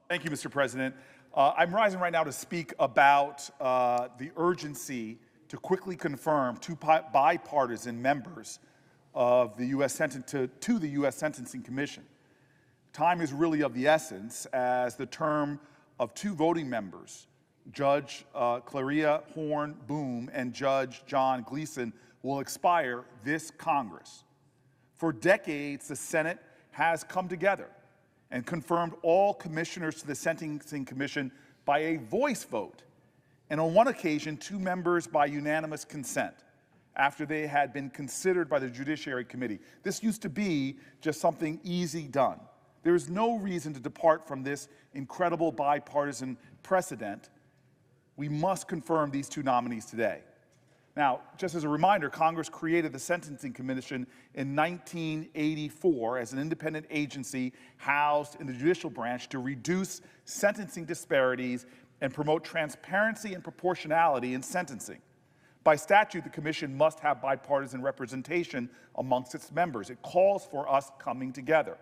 Thank you, Mr. President. I'm rising right now to speak about the urgency to quickly confirm two bipartisan members of the U.S. to the U.S. Sentencing Commission. Time is really of the essence, as the term of two voting members, Judge Claria Horn Boom and Judge John Gleeson, will expire this Congress. For decades, the Senate has come together and confirmed all commissioners to the Sentencing Commission by a voice vote, and on one occasion, two members by unanimous consent, after they had been considered by the Judiciary Committee. This used to be just something easy done. There is no reason to depart from this incredible bipartisan precedent. We must confirm these two nominees today. Now, just as a reminder, Congress created the Sentencing Commission in 1984 as an independent agency housed in the judicial branch to reduce sentencing disparities and promote transparency and proportionality in sentencing. By statute, the Commission must have bipartisan representation amongst its members. It calls for us coming together.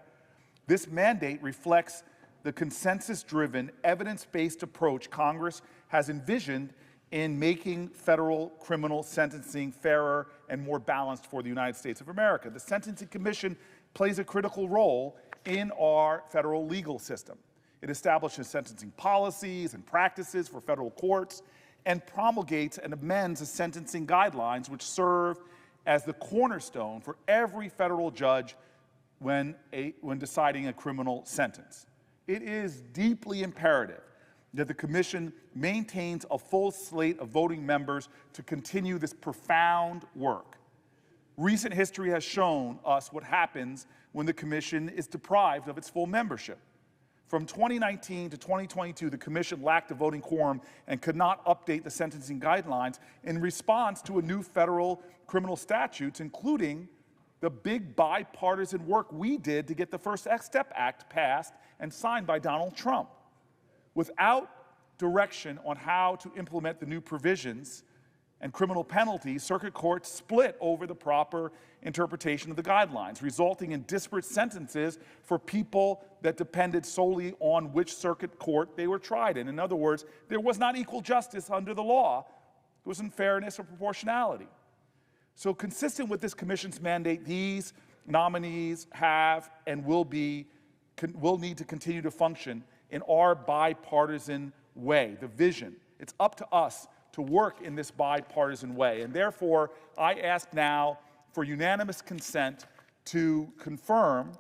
This mandate reflects the consensus-driven, evidence-based approach Congress has envisioned in making federal criminal sentencing fairer and more balanced for the United States of America. The Sentencing Commission plays a critical role in our federal legal system. It establishes sentencing policies and practices for federal courts and promulgates and amends the sentencing guidelines, which serve as the cornerstone for every federal judge when deciding a criminal sentence. It is deeply imperative that the Commission maintains a full slate of voting members to continue this profound work. Recent history has shown us what happens when the Commission is deprived of its full membership. From 2019 to 2022, the Commission lacked a voting quorum and could not update the sentencing guidelines in response to a new federal criminal statutes, including the big bipartisan work we did to get the First Step Act passed and signed by Donald Trump. Without direction on how to implement the new provisions and criminal penalties, circuit courts split over the proper interpretation of the guidelines, resulting in disparate sentences for people that depended solely on which circuit court they were tried in. In other words, there was not equal justice under the law. There wasn't fairness or proportionality. So consistent with this Commission's mandate, these nominees have and will need to continue to function in our bipartisan way, the vision. It's up to us to work in this bipartisan way. And therefore, I ask now for unanimous consent to confirm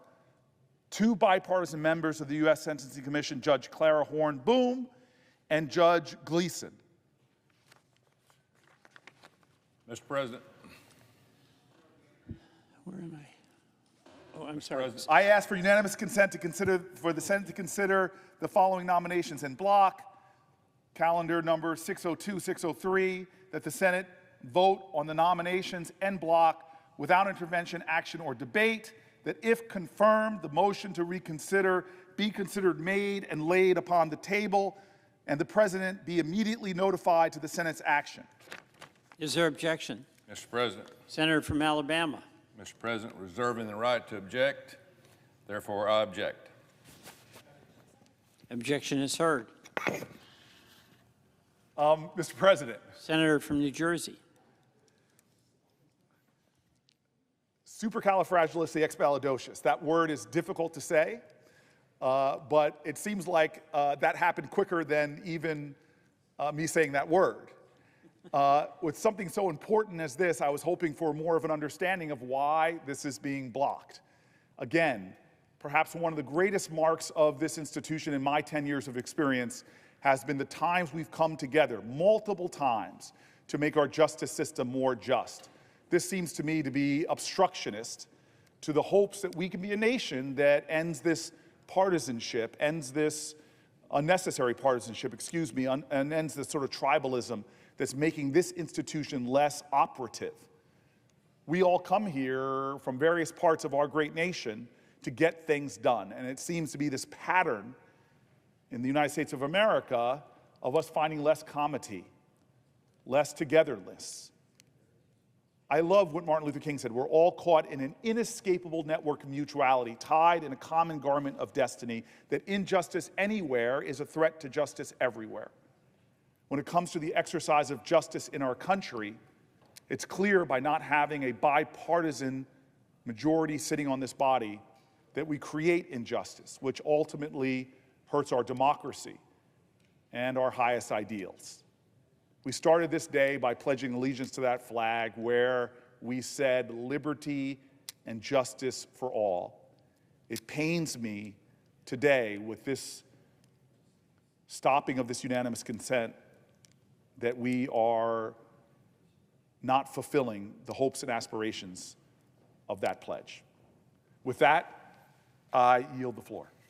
two bipartisan members of the U.S. Sentencing Commission, Judge Clara Horn Boom and Judge Gleeson. Mr. President. Where am I? Oh, I'm sorry. I ask for unanimous consent for the Senate to consider the following nominations en bloc. Calendar number 602, 603, that the Senate vote on the nominations en bloc without intervention, action, or debate, that if confirmed, the motion to reconsider be considered made and laid upon the table, and the President be immediately notified to the Senate's action. Is there objection? Mr. President. Senator from Alabama. Mr. President, reserving the right to object, therefore I object. Objection is heard. Mr. President. Senator from New Jersey. Supercalifragilisticexpialidocious. That word is difficult to say, but it seems like that happened quicker than even me saying that word. With something so important as this, I was hoping for more of an understanding of why this is being blocked. Again, perhaps one of the greatest marks of this institution in my 10 years of experience has been the times we've come together, multiple times, to make our justice system more just. This seems to me to be obstructionist to the hopes that we can be a nation that ends this partisanship, ends this unnecessary partisanship, and ends this sort of tribalism that's making this institution less operative. We all come here from various parts of our great nation to get things done, and it seems to be this pattern in the United States of America of us finding less comity, less togetherness, I love what Martin Luther King said. We're all caught in an inescapable network of mutuality, tied in a common garment of destiny, that injustice anywhere is a threat to justice everywhere. When it comes to the exercise of justice in our country, it's clear by not having a bipartisan majority sitting on this body that we create injustice, which ultimately hurts our democracy and our highest ideals. We started this day by pledging allegiance to that flag where we said liberty and justice for all. It pains me today with this stopping of this unanimous consent that we are not fulfilling the hopes and aspirations of that pledge. With that, I yield the floor.